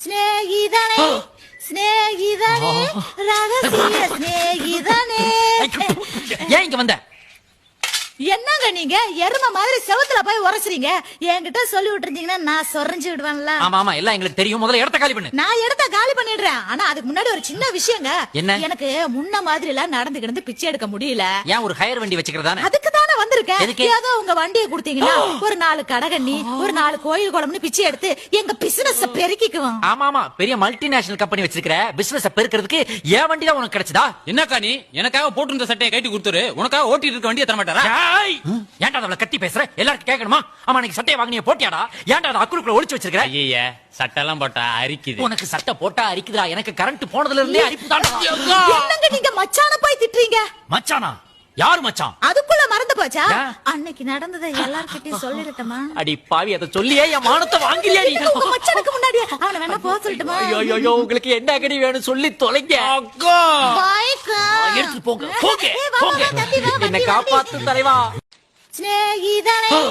ஸ்நேகிதனே ஸ்நேகிதனே ரகசிய ஸ்நேகிதனே. ஏன் இங்க வந்த? என்னங்க நீங்க எரும மாதிரி செவுத்துல போய் உரசுறீங்க? என்கிட்ட சொல்லி விட்டுருந்தீங்கன்னா நான் சொரஞ்சு விடுவேன்ல. ஆமா ஆமா எல்லாம் எங்களுக்கு தெரியும். முதல்ல இடத்த காலி பண்ணு. நான் இடத்த காலி பண்ணிடுறேன். ஆனா அதுக்கு முன்னாடி ஒரு சின்ன விஷயங்க. என்ன? எனக்கு முன்ன மாதிரி எல்லாம் நடந்து கிடந்து பிச்சை எடுக்க முடியல. ஏன் ஒரு ஹையர் வண்டி வச்சுக்கிறதானே? அதுக்கு தானே வந்திருக்கேன். எதுக்கு? ஏதோ உங்க வண்டியை கொடுத்தீங்கன்னா ஒரு 4 கடகண்ணி ஒரு 4 கோயில் குளம்னு பிச்சை எடுத்து எங்க பிசினஸ் பெருக்கிக்குவோம். ஆமா ஆமா பெரிய மல்டிநேஷனல் கம்பெனி வச்சிருக்கிற, பிசினஸ் பெருக்கிறதுக்கு ஏன் வண்டி தான் உனக்கு கிடைச்சதா? என்னக்கா நீ எனக்காக போட்டு சட்டையை கைட்டு கொடுத்துரு, உனக்காக ஓட்டிட்டு இருக்க வண்டியை தர மாட்டாரா? ஏன்டா அவளை கத்தி பேசுற? எல்லாருக்கும் கேட்கணுமா? ஆமா நீங்க சட்டையை வாங்கினிய போட்டியாடா? ஏன்டா அதை அக்குளுக்குள்ள ஒளிச்சு வச்சிருக்கிற? ஐயா சட்டை எல்லாம் போட்டா அரிக்குது. உனக்கு சட்டை போட்டா அரிக்குதா? எனக்கு கரண்ட் போனதுல இருந்தே அரிப்பு தான். என்னங்க நீங்க மச்சான போய் திட்டுறீங்க? மச்சானா? யாரு மச்சான்? அதுக்குள்ள மறந்து போச்சா? ஏன்? அன்னைக்கு நடந்ததை எல்லார்கிட்டயும் சொல்லிடட்டுமா? அடி பாவி, அதை சொல்லியே என் மானத்தை வாங்கிறியா நீ? உங்க மச்சானுக்கு முன்னாடி அவனை வேணா போக சொல்லட்டுமா? ஐயோ உங்களுக்கு என்ன அகடி வேணும் சொல்லி தொலைங்க. பாய்க்கா. எடுத்து போங்க போங்க ஏய், வா, வா, போங்க. வா, தம்பி, வா, என்ன வண்டி, காப்பாத்து தலைவா. ஸ்நேகிதனே